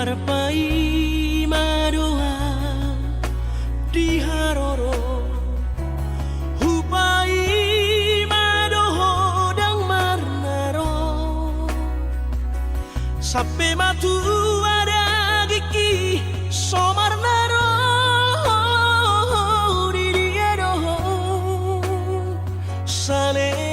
Harpai madoa di haroro hupai madoho dang marnaro sampai matu ada gigi somarnaro di dia doho sale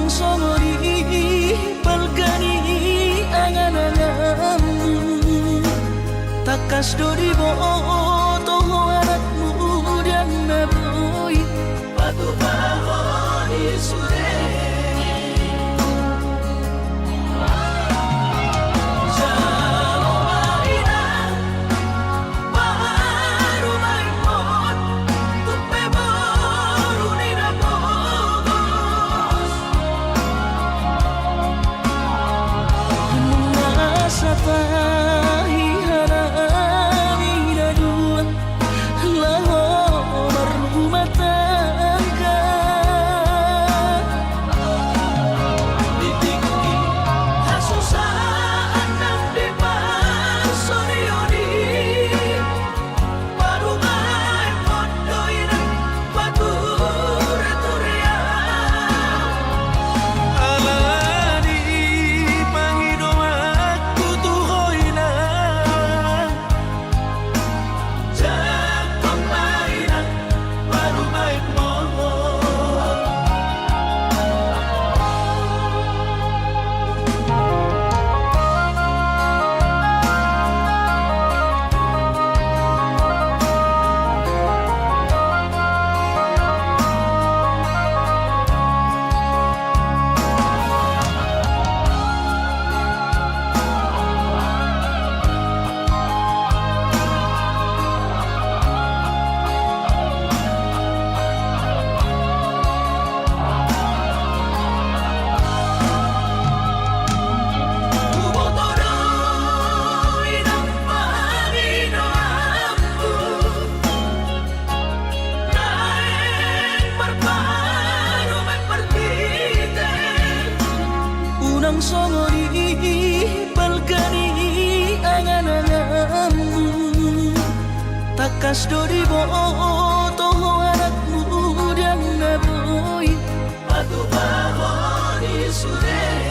unang somori balgani angan-anganmu takas dori boto aratmu dan naboy batu bahoni sure somori balgani angan-anganmu takas dori boto aratmu dan naboy batu bahoni sure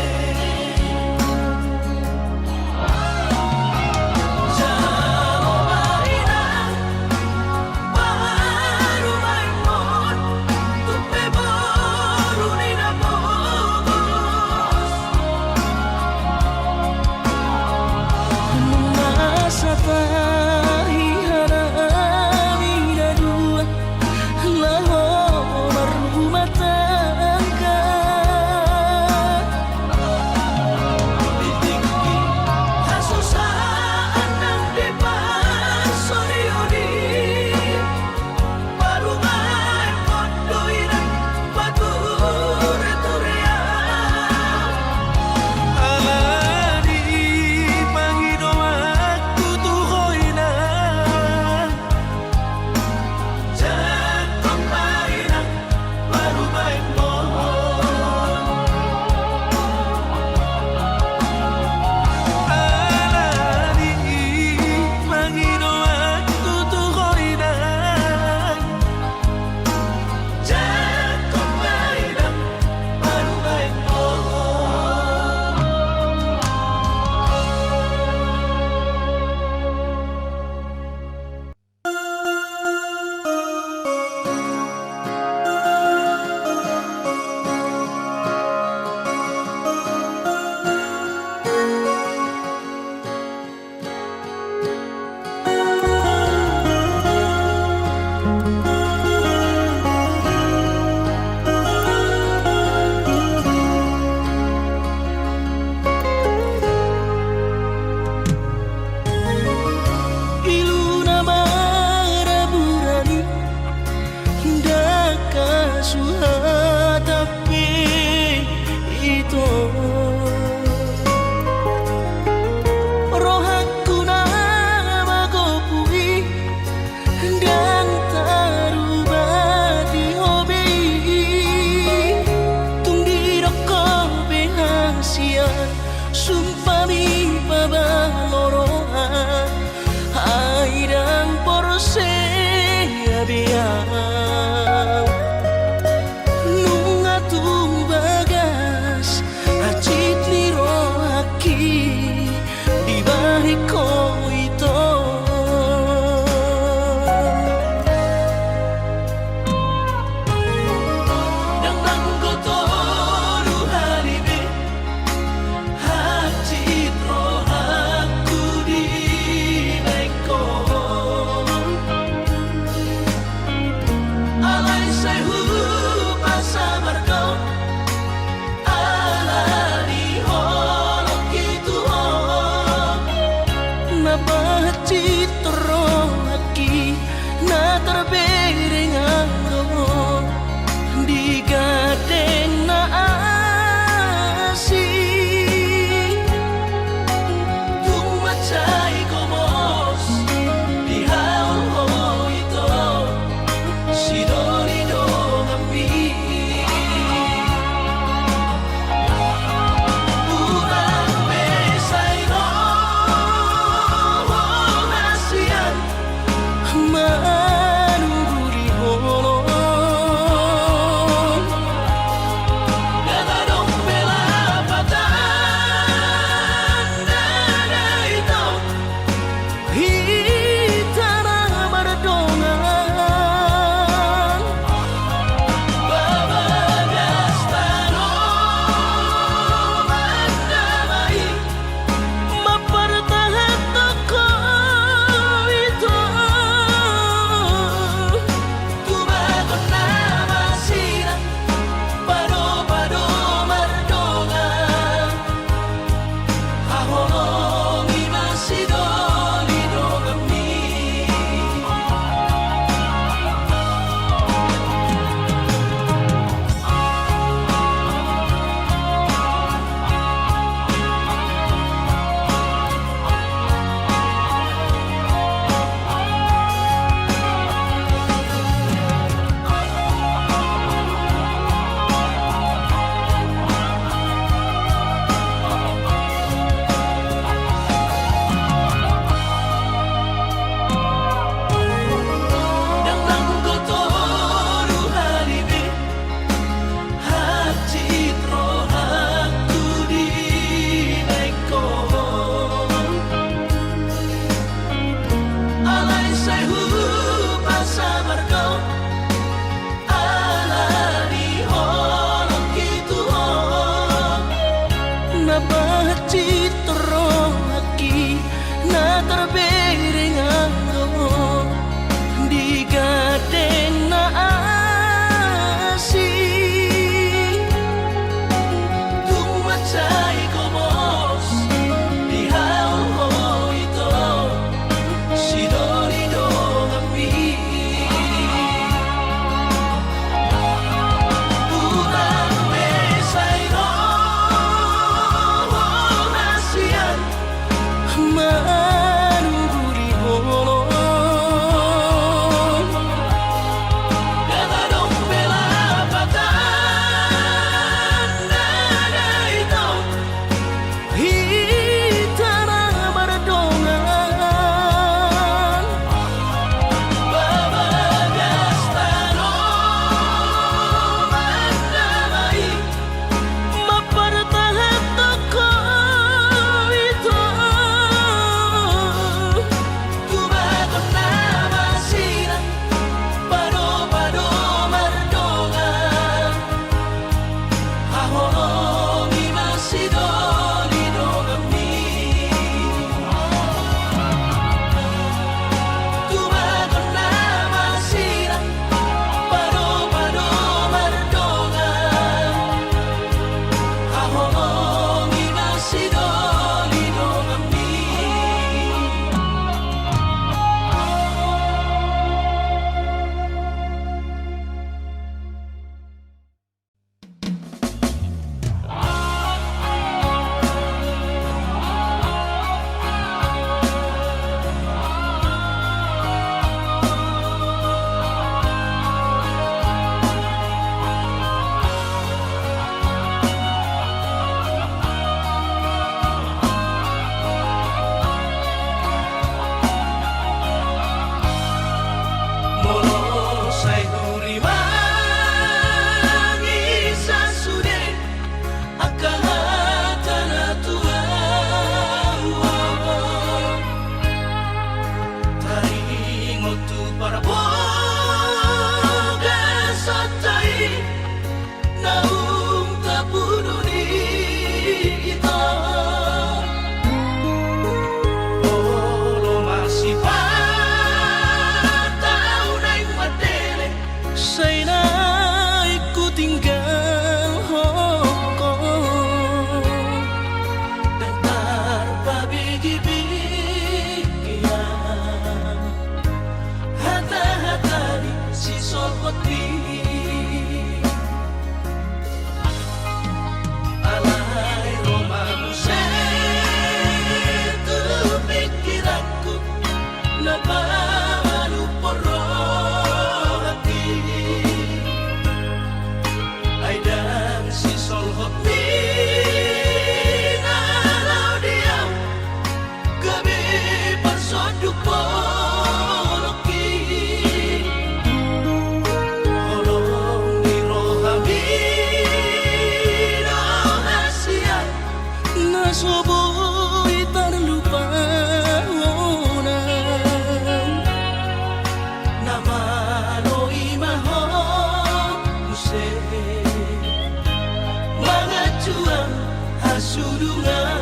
Juang hasurungan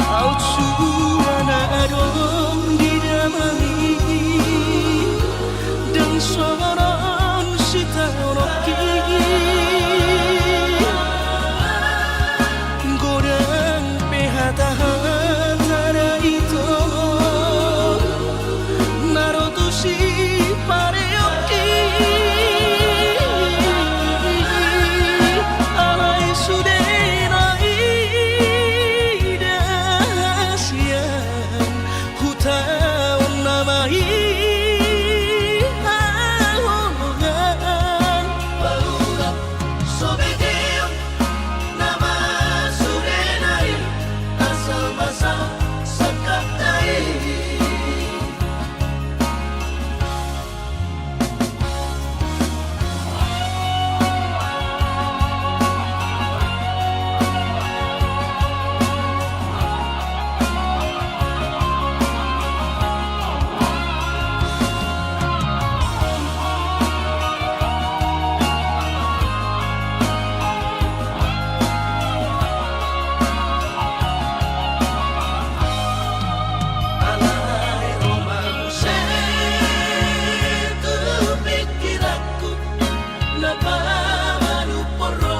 Au suana adong didamai Dan soron sitanoki Godang pehata-hatara itu Narotusi pareoki Alai sudenai dahasian Hutaun namai ahongan Baulap sobegeon nama sudenai Asal basal sakatai Alai romamu setu pikiranku Napamanu porro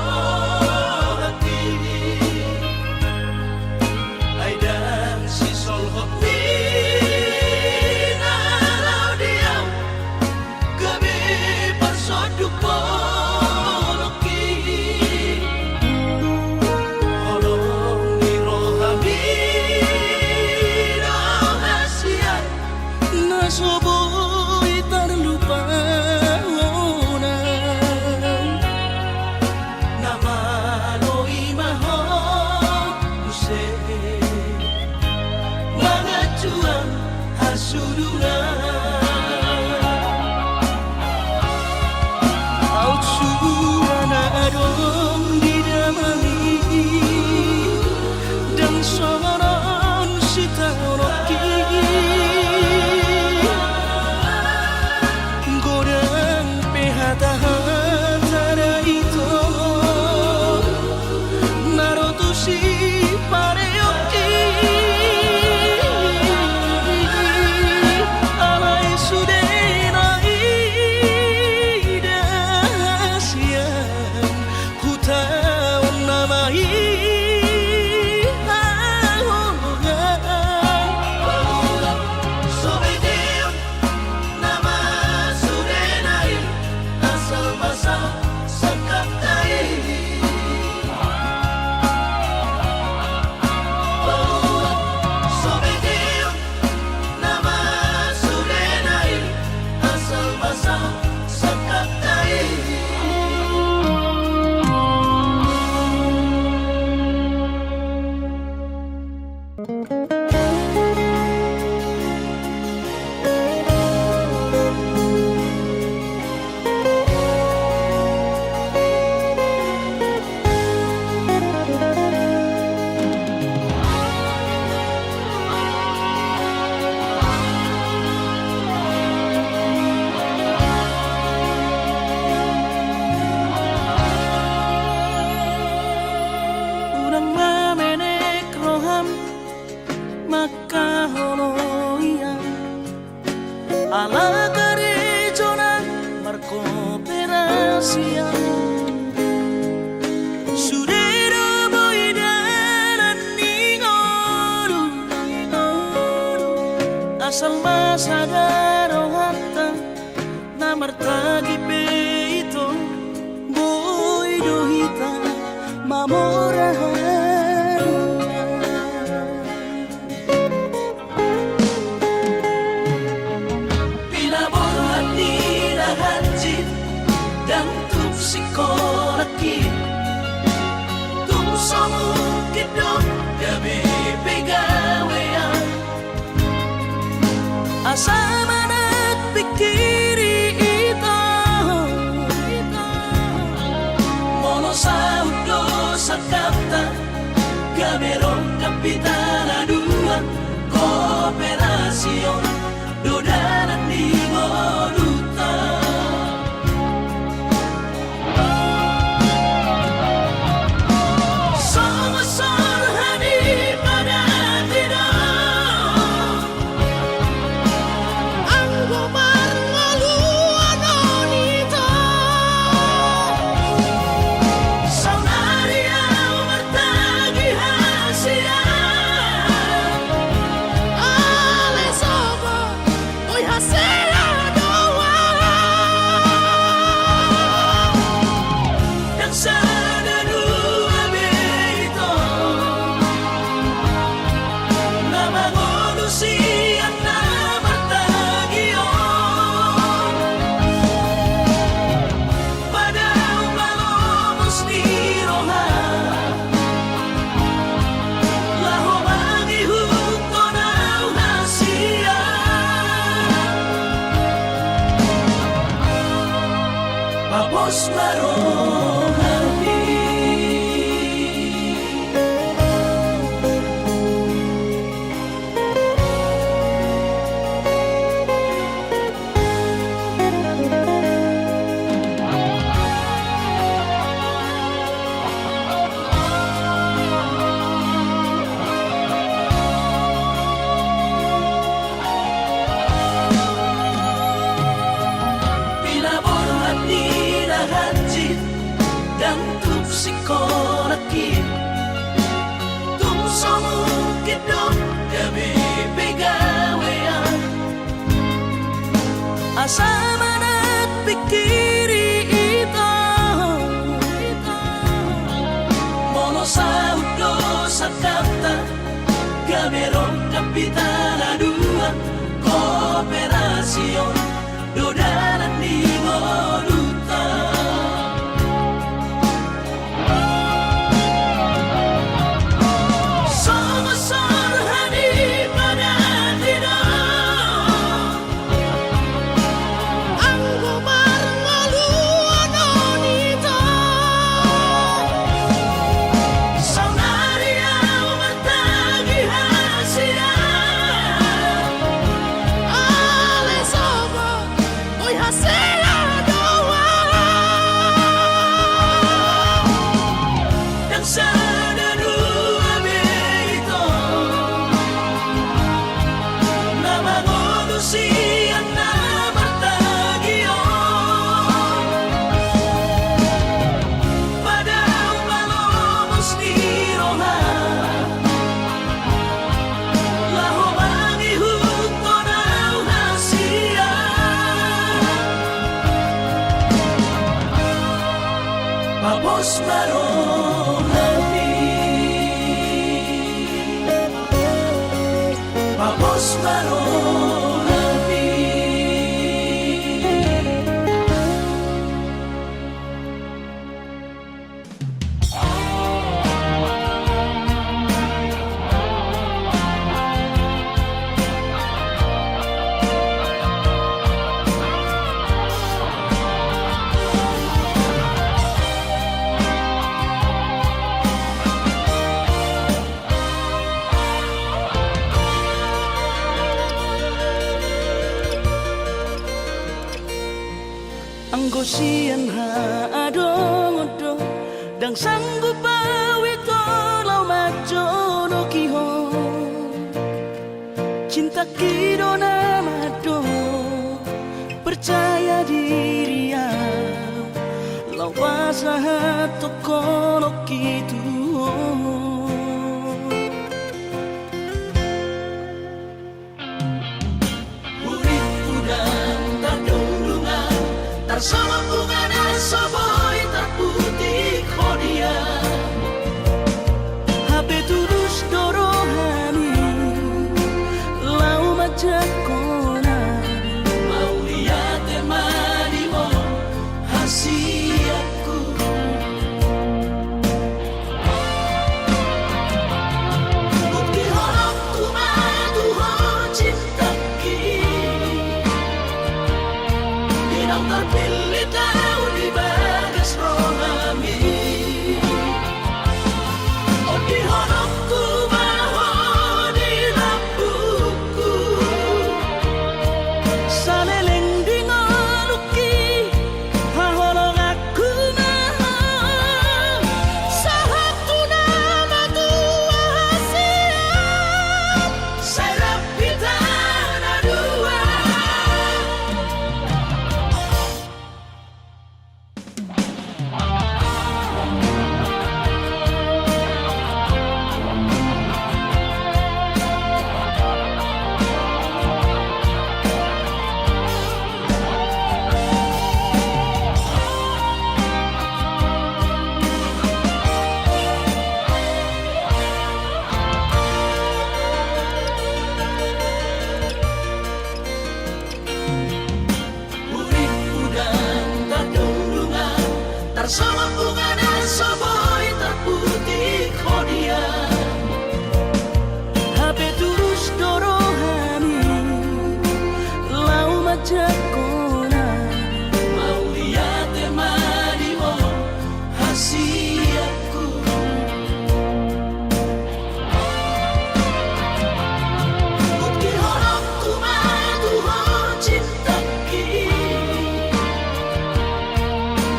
hati Aidan si sol hopi Nalau diam Gabi parsoduk poloki Holong di rohami Rahasian Nasoboy terlupa Nama loi maho Use Mga juang hasurungan Au suana adong didamai Dan soron sitanoki Godang pehata-hatara itu Narotusi pareoki Alai sudenai dahasian Hutaun namai ahongan Baulap sobegeon nama sudenai Asal basal sakatai Baulap sobegeon nama sudenai Asal basal sakatai Urang mamenek roham maka holoian Ala garejona markooperasian Sudero boidanan ningoru Asal masadaro hatta namartagi peito boidohita mamorahan Pinaboran nila hanjit Dan tupsikolaki Tumsomu kidong gabi pegawean Asama nagpikiri ito Mono sa udo sa kapta Gamerong kapitana dua Kooperasyon Dodanan di moduta marohani. Dan psikologis tum somu kidok gabi pegawean asa manat pikiri ito mono saudo sa kata gamerong kapitana dua kooperasyon dodanan di moduta. Papos marohani, papos marohani. Anggo sian ha adong-odong dang sanggup bawi tolau majo no kiho cinta kido namado percaya diri ya lau pasahat tokono kitu sama bunga dan soboy tak putih kodia HP tulus dorohani lau majak kona mau lihat temani mo hasiatku bukti horok kumadu ho cinta Dinang terpilih tahu di bagas rohami Oh di honokku baho di lampuku Saleleng di ngoluki Haholong aku maho Sahatu nama tua hasiat Serap kita dua sama bunga dan soboy terputih kodia HP tulus dorohani lau majak kona mau lihat temani rahasiaku. Bukti honokku Tuhan cinta kini,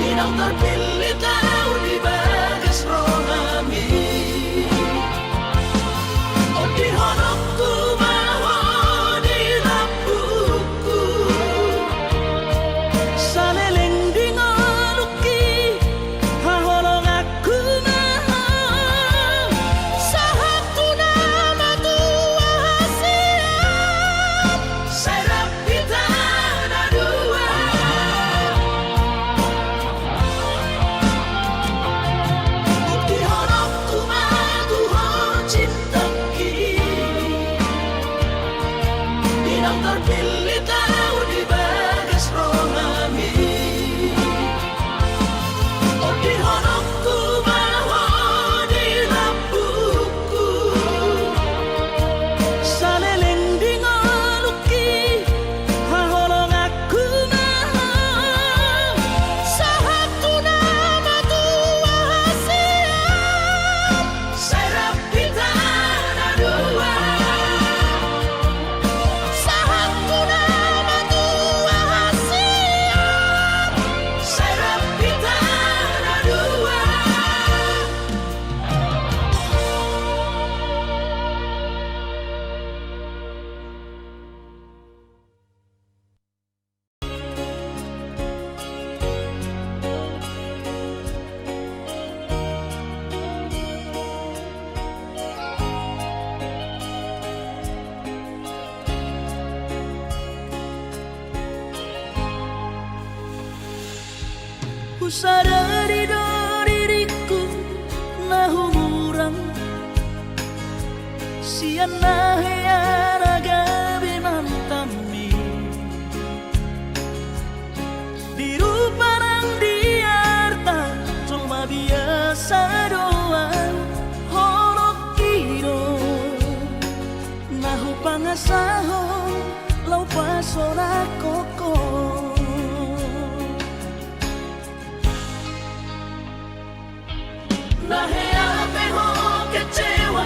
bidang terpilih tahu di bagas rohani. Di honokku mahon di lampuku, saleleng di ngaluki haholong aku mahal. Sahatu nama Tuhan siap, serap kita ada dua. Bukti honokku Tuhan cinta yang terpilih tahu di bagas rohani. Oh di honokku mahon di lampuku, saleleng di ngaluki haholong aku mahal. Sahatu nama Tuhan siap, serap kita ada dua. Ku sadari do diriku nah umurang siana heana gabi mantami biru parang diarta cuma biasa doang holok kiro nahu pangasahon lau pasora koko. Nahea peho kecewa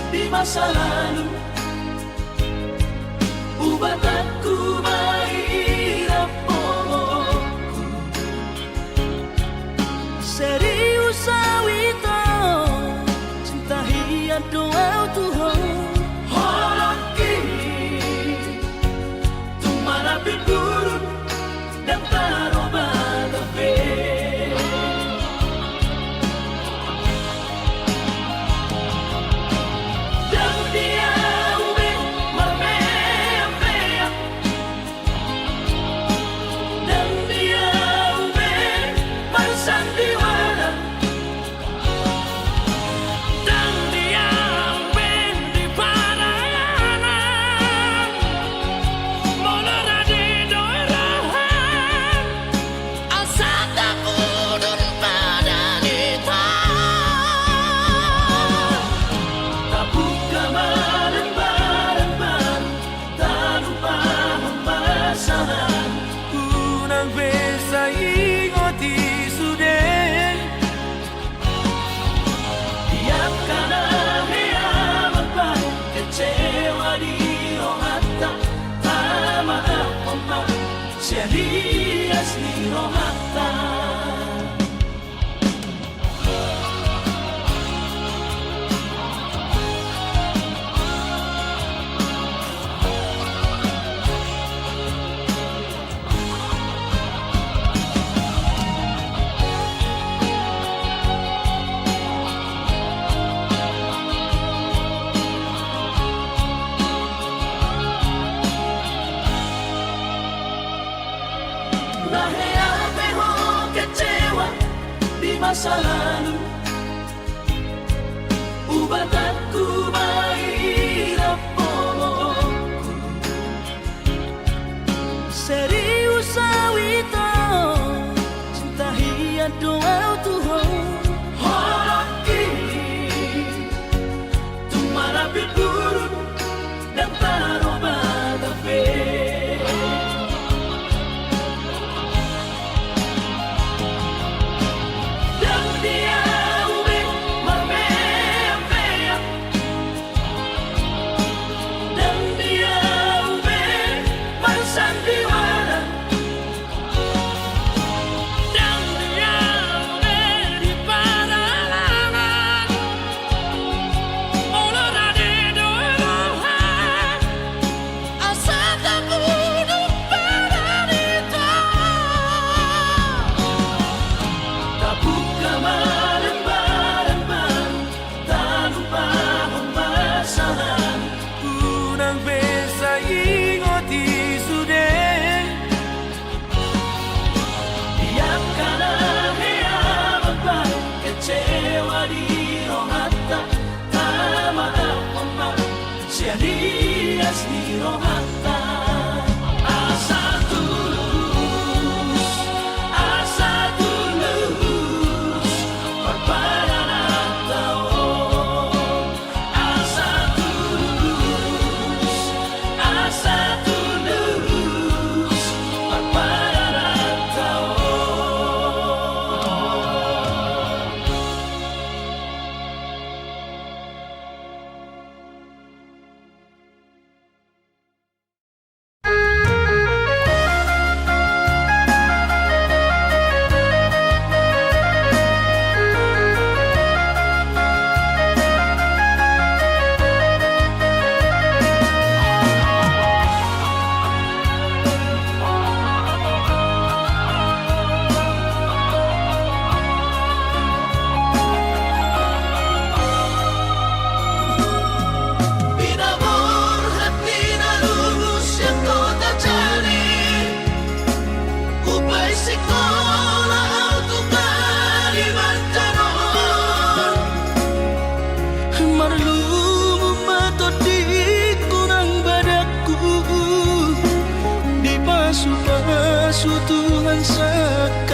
di masa lalu, ubatanku mahirap poloku. Serius awito cinta hiat doa Tuhan holoki tumara pinturun dan taroba kafe. Serias ni rohata Nahea peho kecewa di masa lalu, ubatanku mahirap poloku. Serius awito cinta hiat doa Tuhan holoki tumara pinturun dan taroba kafe.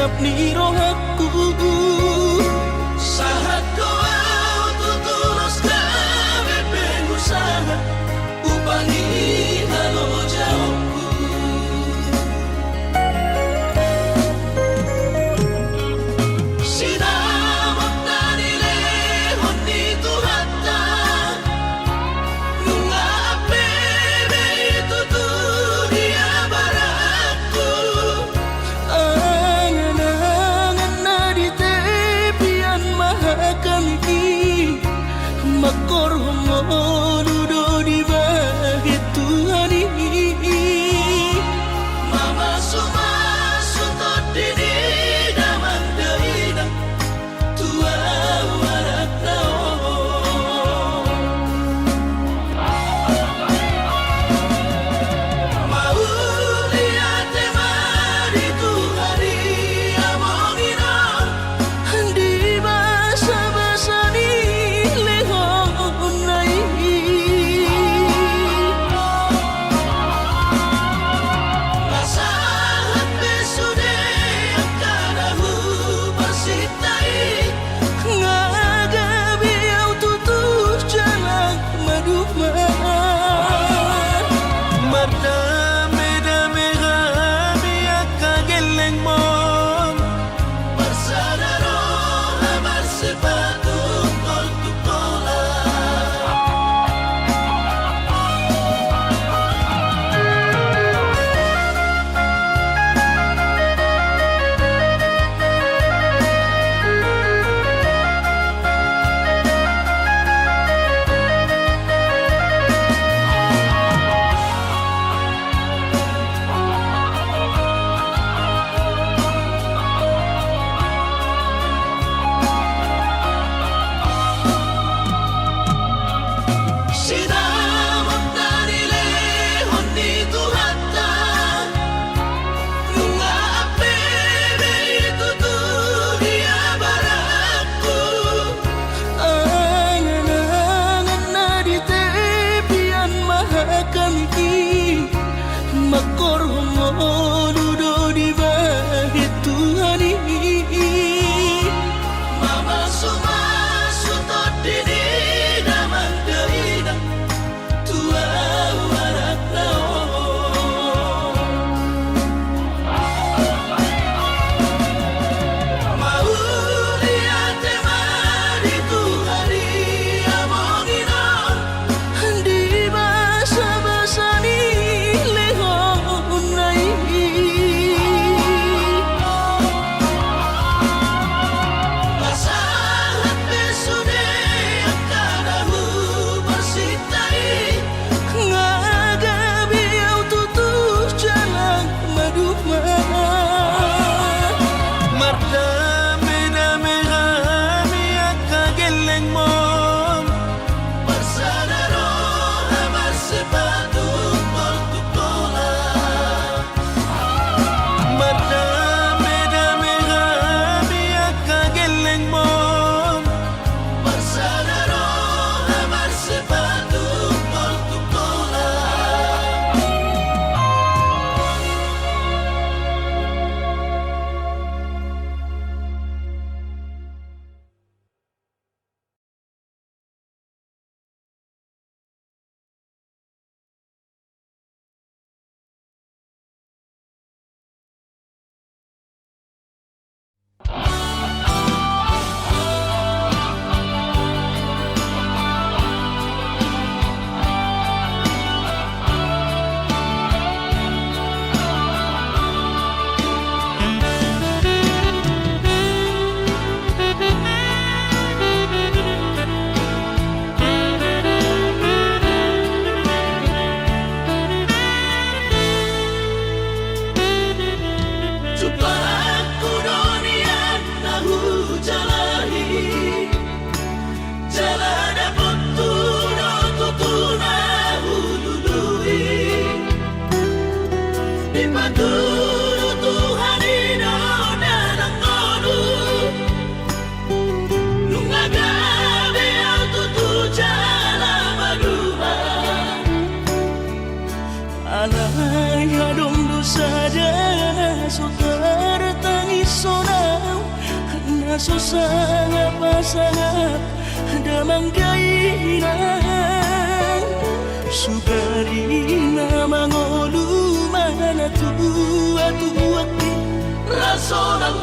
tetap ni rohaku. Sahat doa tulus kami pengusaha upangi halo jawabku. Sinamak na nilehon ni Tuhata Nunga apebe itu dunia baratku. Angan-angan na di tepian mahakami makor hongodudo di bahit Tuhan ini. Mama sumasutod dini damang daina tua warak nao. Mauli ate mari tuhari amongina Di basa-basa ni lehon na Masahat besude ang kanahu pasitai. ngagabi au tutuh jalan maduma madame-dame kami akageleng mon Bersadaro amar sepatu tol tukola. Sinamak na nilehon ni Tuhata Nunga apebe itu dunia baratku. angan-angan na di tepian mahakami makor hongodudo di bahit Tuhan ini. Mama sumasutod dini damang daina tua warak nao. Mauli ate mari tuhari amongina Di basa-basa ni lehon na Masahat besude ang kanahu pasitai. ngagabi au tutuh jalan maduma madame-dame kami akageleng mon Bersadaro amar sepatu tol tukola. madame-dame kami akageleng mon Bersadaro amar sepatu tol tukola. Naso sangat pasangat damang kainan Sugarina mangolu mana tua-tuakti Raso ng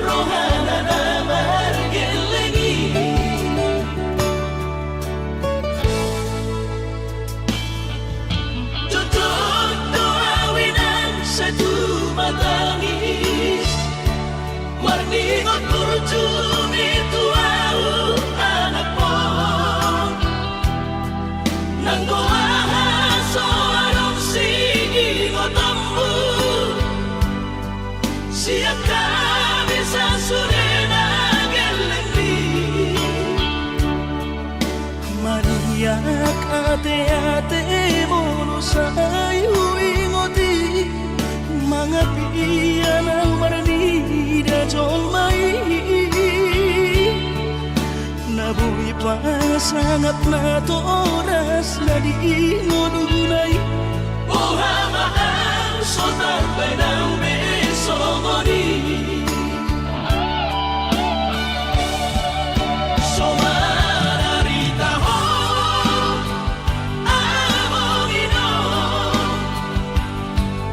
rohana na margelengi Tutok doawinan sa tumatangis Marningot kurjumi tuau anak mo Nang goahaso anong sigingot ambu Siap kami sa surena gelengli Mariak ate-ate mono sayu ingoti Mga piyan ang maranida jolmai Nabuhi pa sangat na to oras na di ngodunay Buhamaan sotar penang besomoni Somararita ho Amongino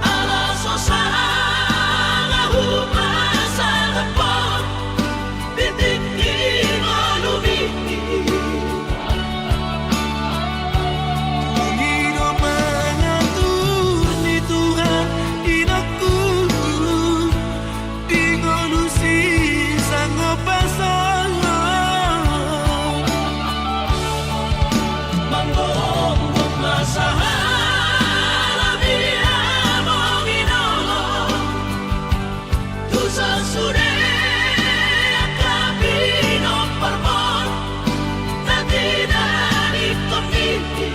Alaso sana hupasa lepot Titik inolumi Pangino mengatur ni Tuhan inakku Di ngolusi sang pasangan Manggong masahan Labi amongino Tusa sure Akabino parmon Natinani komiti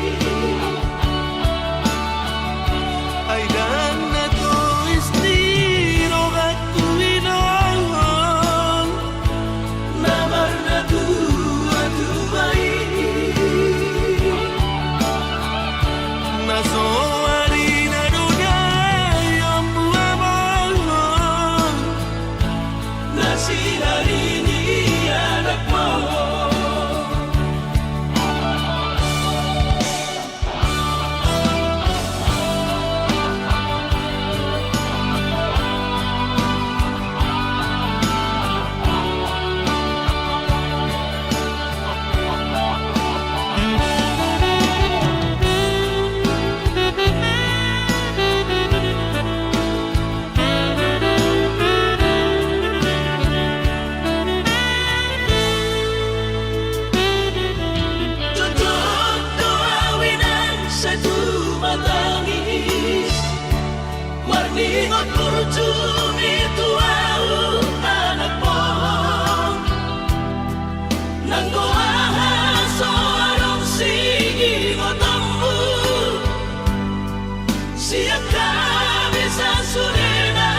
Ay dan na to istiro at kuwinan Namar na tua-tuay Naso harina dunay ang buwabang Na sinarini anak mo Tutok doawinan sa tumatangis Marningot kurjumi tuau anak mo Nang goahaso anong sigingot ambu Siap kami sa surena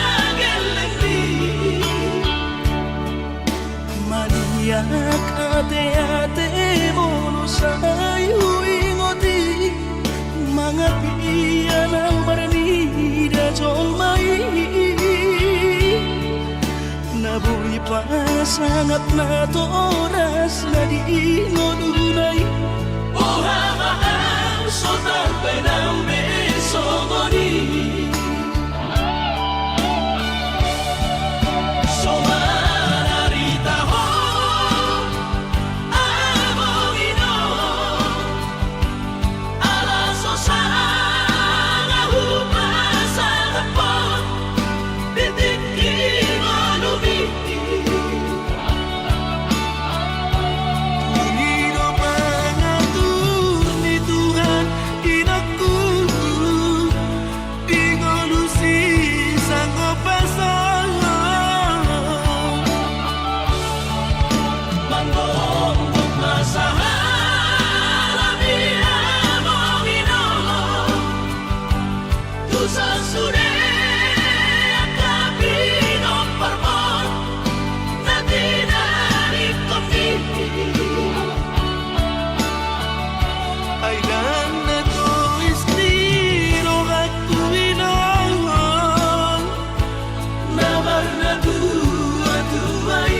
gelengli Maniak ate-ate mono sayu ingoti Mga piyan ang maranida jolmai Nabuhi pa sangat na to oras na di ngodunay Buhamaan sotar penang besomoni Somararita ho Amongino Alaso sana hupasa lepot Titik inolumi Pangino mengatur ni Tuhan inakku Di ngolusi sang pasangan Manggong masahan Labi amongino Tusa sure Akabino parmon Natinani komiti Ay dan na to istiro at kuwinan Namar na tua-tuay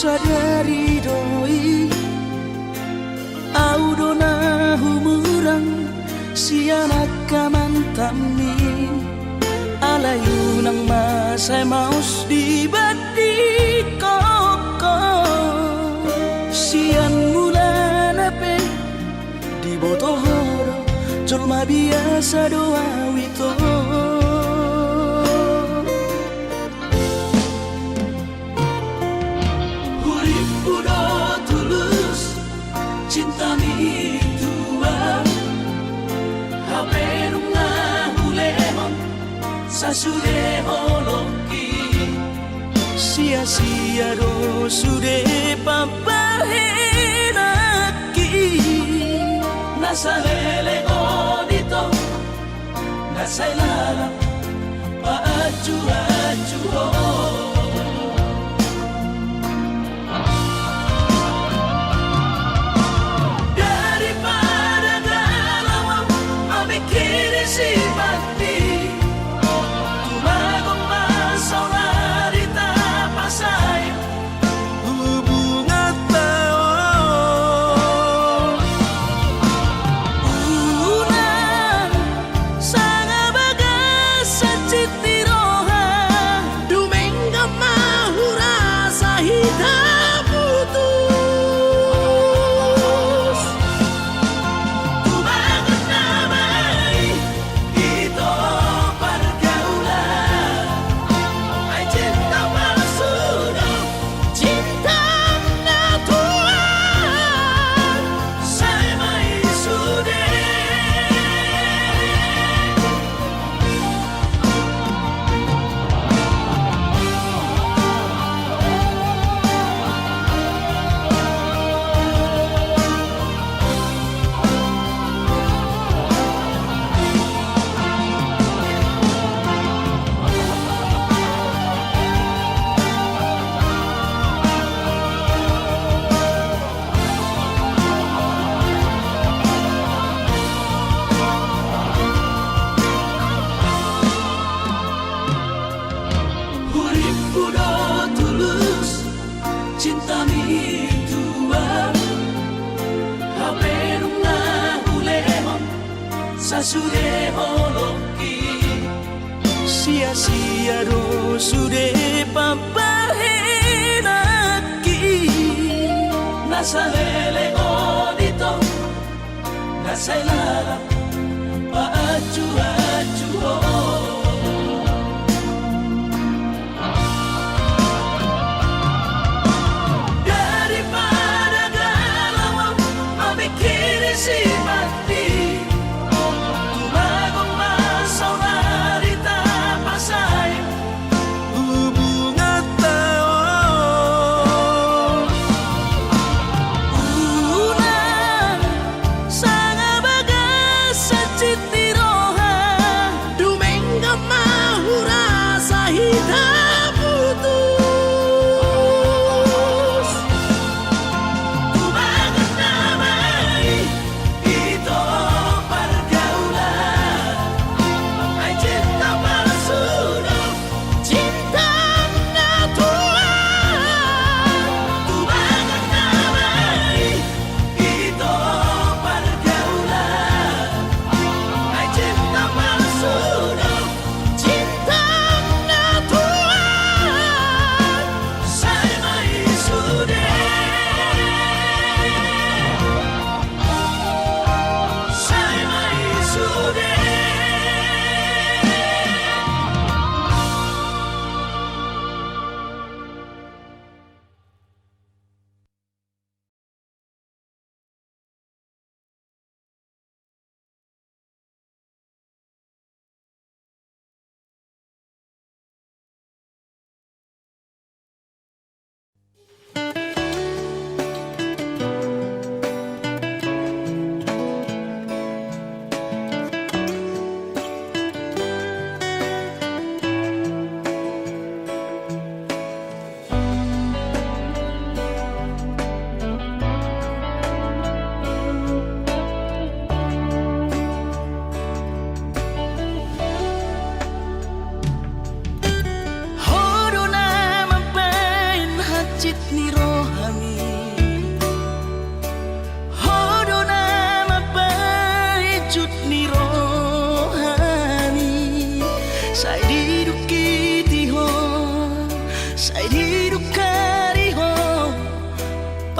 sadari doi au dona humurang sianak kamantami alayu nang masay maus di badi koko sian mula nape di botohoro colma biasa doa wito hurip udah tulus cinta mi tua hape nunga hulehon sasude holoki sia-sia do sude papahenaki nasalele odito nasailala paaju-aju daripada galau memikiri si mati tumagong masaulari tapasay hubungan tao unang sanga bagas sa citiroha dumengga mahura sa hidup putus tumagot na may ito pergaulan ay cinta palsudo cinta natural saya may sude hurip udah tulus cinta mi tua hape nunga hulehon sasude holoki sia-sia do sude papahenaki nasalele odito nasailala paaju-aju daripada galau memikiri si mati tumagong masaulari tapasay hubungan tao unang sanga bagas sa citiroha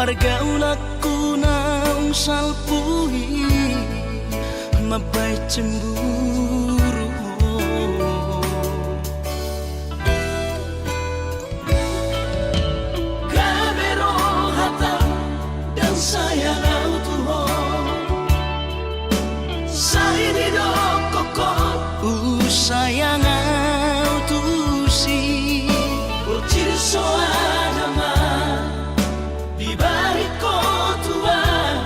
Pargaulaku naung salpui mabay cemburu. Kabero hatang dan sayang Tuhan sa inidok kokot Sayang tu si Urchirso adama di balik kotuan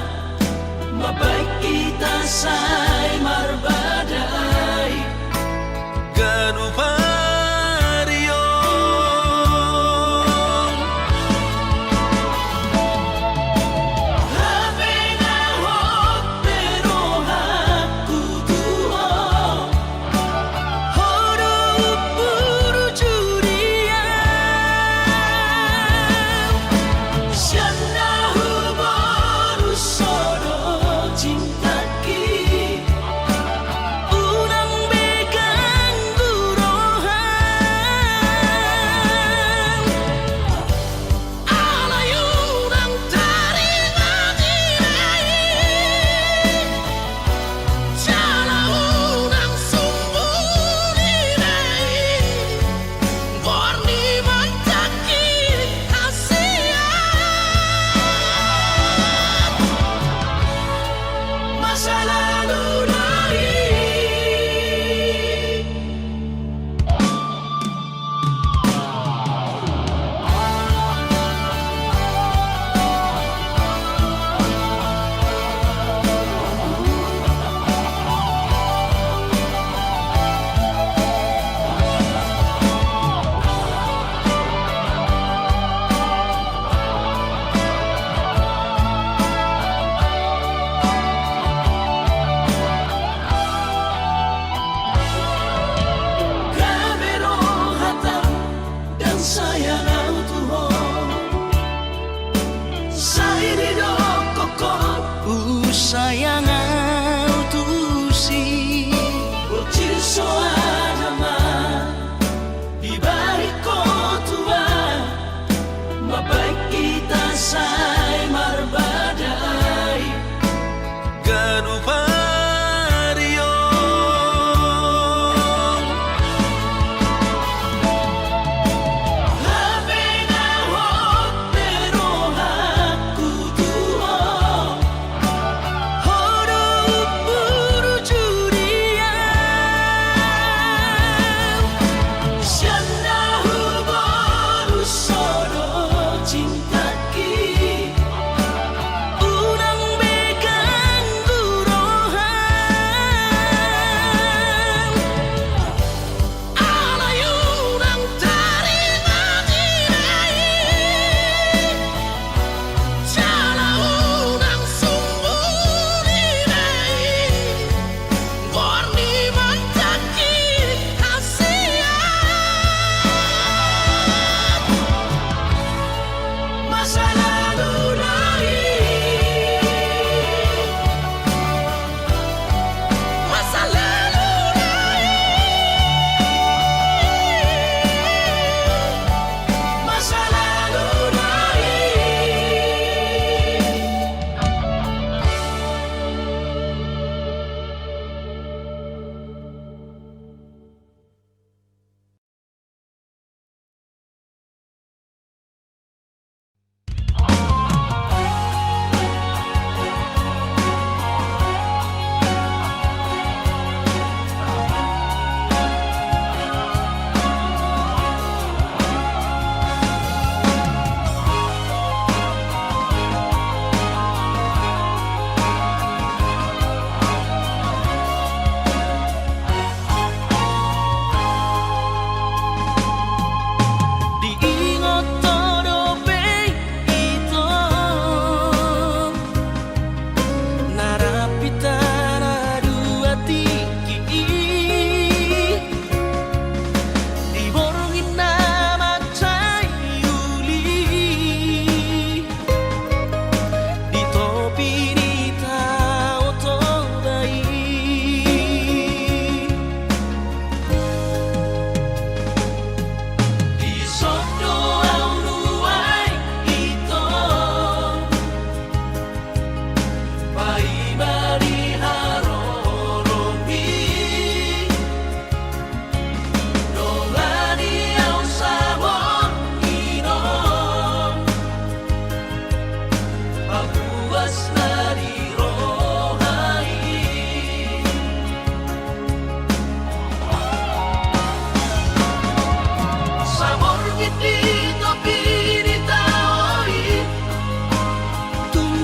Mabaik kita say marbadai Ganupario Habe na hot pero aku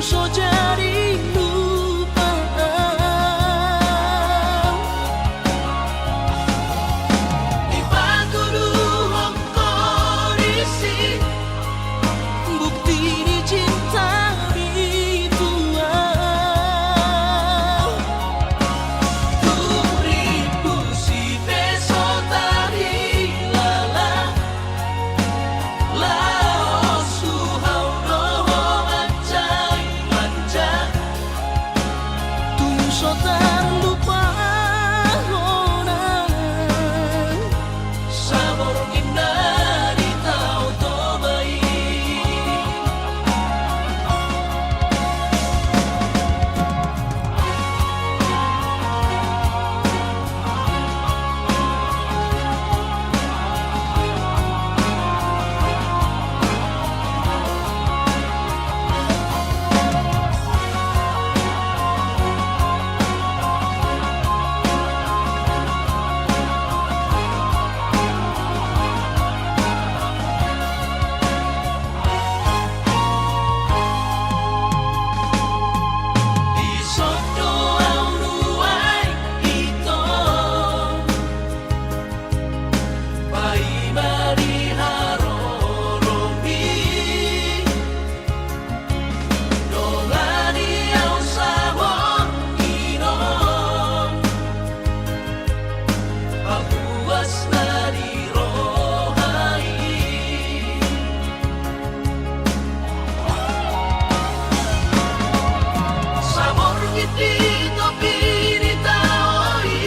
tungso jadi lupa. Di bangku duhong kondisi Bukti ni cinta bituan. Ribu si beso tahilala lao suhau doho mancai manja Tungso tak lupa honang. sabor indah di tau tobai Isoto au nuai ito Pai mari harorobi Dongani au sabon inom Papuas na di rohai Sabor ngiti topi di taoi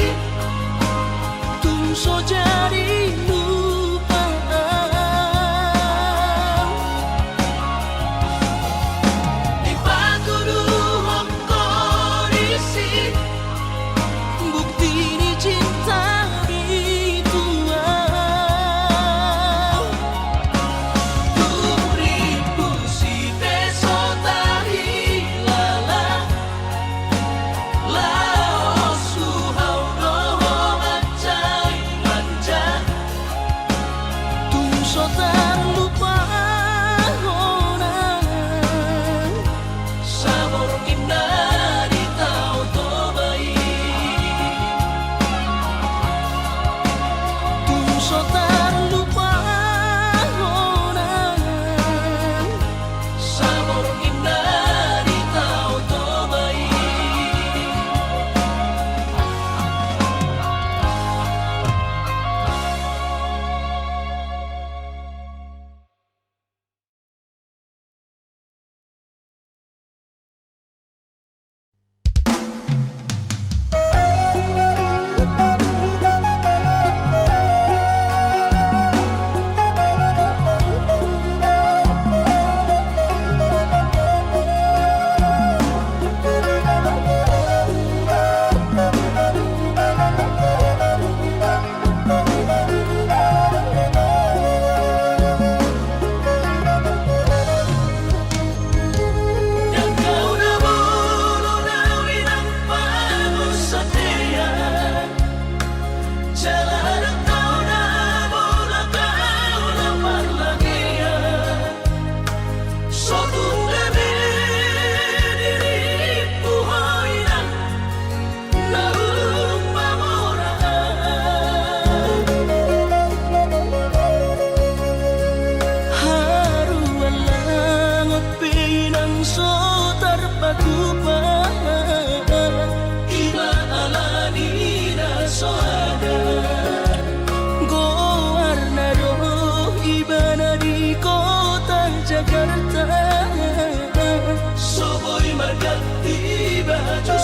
Tungso jadi lupa. Di bangku duhong kondisi Bukti ni cinta bituan. Ribu si beso tahilala lao suhau doho mancai manja Tungso tak lupa honang. sabor indah di tau tobai Tungso tak lupa honang. sabor indah di tau tobai Dan kau na bulu na winang pagusatian Jalan ang kau na bola kau na parlagian Sotong gabi diri buhay na naung pamoraan Haruan langot pinang so terpatupan. Iba alani na soada Goar na roh iba na di kota Jakarta. Soboy magati baju